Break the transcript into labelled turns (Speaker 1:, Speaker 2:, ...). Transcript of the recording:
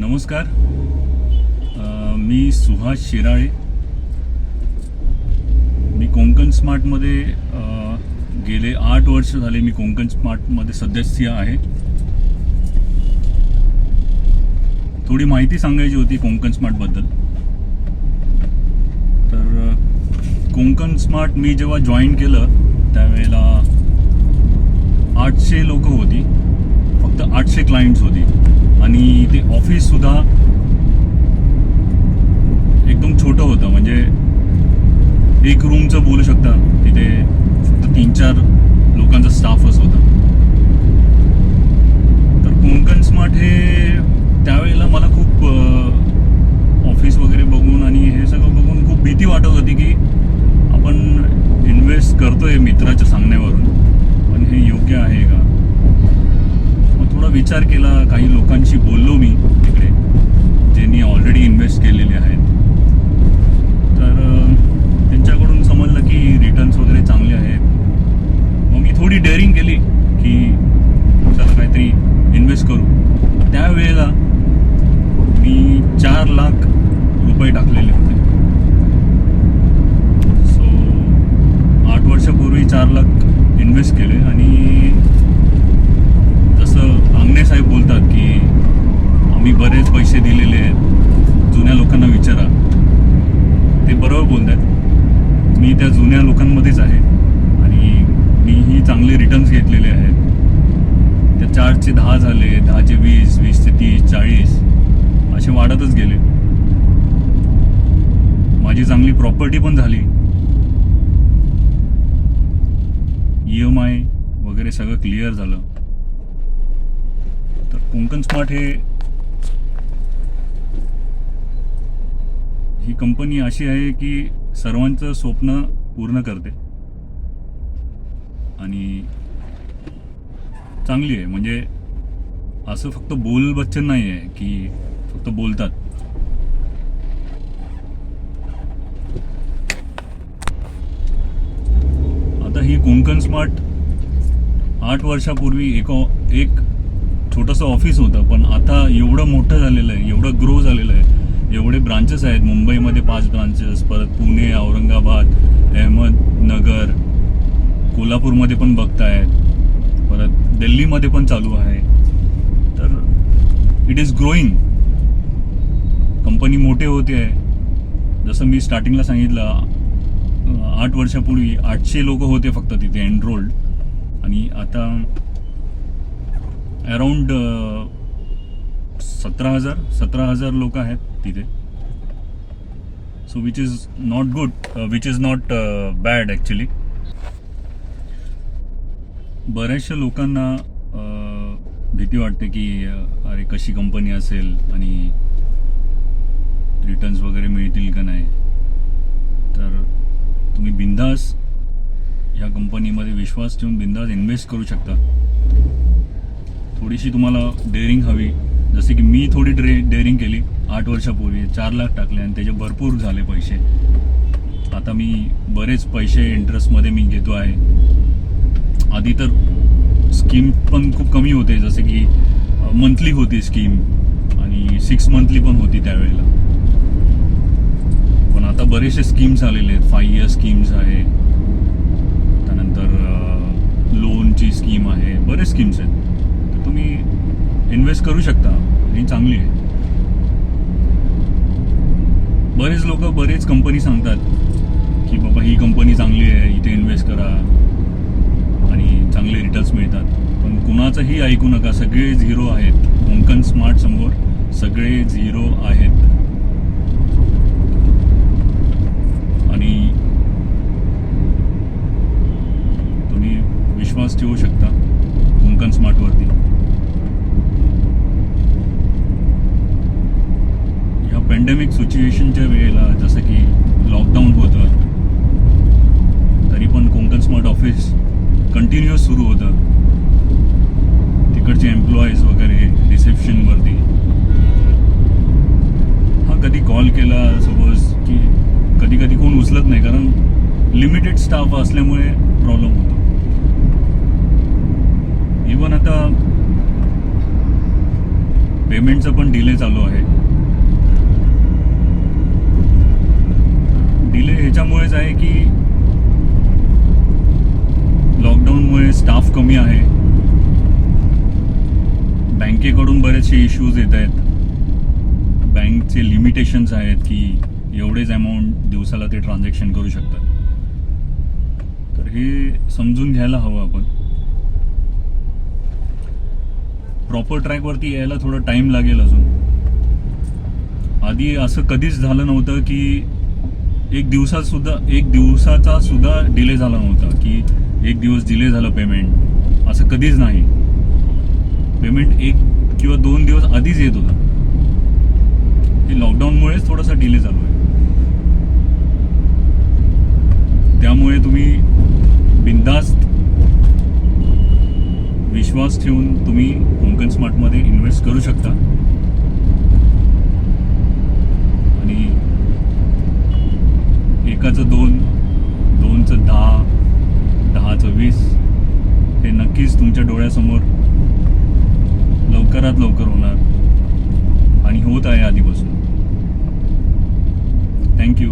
Speaker 1: नमस्कार. मी सुहास शिराळे. मी कोंकण स्मार्टमध्ये गेले 8 वर्ष झाले मी कोंकण स्मार्टमध्ये सदस्य आहे. थोडी माहिती सांगायची होती कोंकण स्मार्टबद्दल. तर कोंकण स्मार्ट मी जेव्हा जॉईन केलं त्यावेळेला 800 लोक होती, फक्त 800 क्लायंट्स होती आणि ते ऑफिससुद्धा एकदम छोटं होतं. म्हणजे एक रूमचं बोलू शकता, तिथे फक्त 3-4 लोकांचा स्टाफच होता. तर कोंकण स्मार्ट हे त्यावेळेला मला खूप ऑफिस वगैरे बघून आणि हे सगळं बघून खूप भीती वाटत होती की आपण इन्व्हेस्ट करतोय मित्राच्या सांगण्यावरून, पण हे योग्य आहे का. मग थोडा विचार केला, काही लोकांशी बोललो मी तिकडे ज्यांनी ऑलरेडी इन्व्हेस्ट केलेले आहेत. तर त्यांच्याकडून समजलं की रिटर्न्स वगैरे चांगले आहेत. मग मी थोडी डेअरिंग केली की चला काहीतरी इन्व्हेस्ट करू. त्यावेळेला मी 4 लाख रुपये टाकलेले होते. सो 8 वर्षापूर्वी 4 लाख इन्व्हेस्ट केले. आणि जसं अंगणे साहेब बोलतात की आम्ही बरेच पैसे दिलेले आहेत, जुन्या लोकांना विचारा, ते बरोबर बोलतात. मी त्या जुन्या लोकांमध्येच आहे आणि मीही चांगले रिटर्न्स घेतलेले आहेत. त्या 4चे 10 झाले, 10चे 20, 20चे 30, 40 असे वाढतच गेले. माझी चांगली प्रॉपर्टी पण झाली. EMI वगैरे सगळं क्लिअर झालं. तर कोंकण स्मार्ट ही कंपनी अशी आहे की सर्वांचं स्वप्न पूर्ण करते आणि चांगली आहे. म्हणजे असं फक्त बोल बच्चन नाही आहे की फक्त बोलतात. आता ही कोंकण स्मार्ट 8 वर्षापूर्वी एक छोटंसं ऑफिस होतं, पण आता एवढं मोठं झालेलं आहे, एवढं ग्रो झालेलं आहे. एवढे ब्रांचेस आहेत. मुंबईमध्ये 5 ब्रांचेस, परत पुणे, औरंगाबाद, अहमदनगर, कोल्हापूरमध्ये पण बघतायत, परत दिल्लीमध्ये पण चालू आहे. तर इट इज ग्रोईंग. कंपनी मोठे होते आहे. जसं मी स्टार्टिंगला सांगितलं, 8 वर्षापूर्वी 800 लोक होते फक्त तिथे एनरोल्ड, आणि आता अराउंड 17,000 लोक आहेत तिथे. So which is not good, which is not bad actually. बऱ्याचशा लोकांना भीती वाटते की अरे कशी कंपनी असेल आणि रिटर्न्स वगैरे मिळतील का नाही. तर तुम्ही बिंदास या कंपनीमध्ये विश्वास ठेवून बिंदास इन्व्हेस्ट करू शकता. थोडीशी तुम्हाला डेअरिंग हवी. जसे की मी थोडी डेअरिंग केली 8 वर्षापूर्वी. 4 लाख टाकले आणि त्याचे भरपूर झाले पैसे. आता मी बरेच पैसे इंटरेस्टमध्ये मी घेतो आहे. आधी तर स्कीम पण खूप कमी होते, जसे की मंथली होती स्कीम आणि 6 मंथली पण होती त्यावेळेला. पण आता बरेचसे स्कीम्स आलेले आहेत. 5 इयर स्कीम्स आहे, त्यानंतर लोनची स्कीम आहे, बरेच स्कीम्स आहेत. तर तुम्ही इन्व्हेस्ट करू शकता आणि चांगली आहे. बरेच लोक बरेच कंपनी सांगतात की बाबा ही कंपनी चांगली आहे, इथे इन्व्हेस्ट करा आणि चांगले रिटर्न्स मिळतात. पण कुणाचंही ऐकू नका. सगळे झिरो आहेत. कोंकण स्मार्ट समोर सगळे झिरो आहेत. आणि तुम्ही विश्वास ठेवू शकता कोंकण स्मार्टवरती. ह्या पॅन्डेमिक सिच्युएशनच्या वेळेला जसं की लॉकडाऊन होतं, तरी पण कोंकण स्मार्ट ऑफिस कंटिन्युअस सुरू होतं. तिकडचे एम्प्लॉईज वगैरे रिसेप्शनवरती, कधी कॉल केला सपोज की कधी कधी कोण उचलत नाही, कारण लिमिटेड स्टाफ असल्यामुळे प्रॉब्लेम होतो. इवन आता पेमेंटचं पण डिले चालू आहे. डिले ह्याच्यामुळेच आहे की लॉकडाऊनमुळे स्टाफ कमी आहे. बँकेकडून बरेचसे इश्यूज येत आहेत. बँकचे लिमिटेशन्स आहेत की एवढेच अमाऊंट दिवसाला ते ट्रान्झॅक्शन करू शकतात. तर हे समजून घ्यायला हवं आपण. प्रॉपर ट्रॅकवरती यायला थोडा टाइम लागेल अजून. आधी असं कधीच झालं नव्हतं की एक दिवसाचा सुद्धा डिले झाला नव्हता की एक दिवस डिले झालं पेमेंट, असं कधीच नाही. पेमेंट 1 किंवा 2 दिवस आधीच येत होतं. हे लॉकडाऊनमुळेच थोडासा डिले चालू आहे. त्यामुळे तुम्ही बिनधास्त विश्वास ठेवून तुम्ही कोकण स्मार्टमध्ये इन्व्हेस्ट करू शकता. आणि 1चं 2, 2चं 10, 10चं 20 हे नक्कीच तुमच्या डोळ्यासमोर लवकरात लवकर होणार आणि होत आहे आधीपासून. थँक्यू.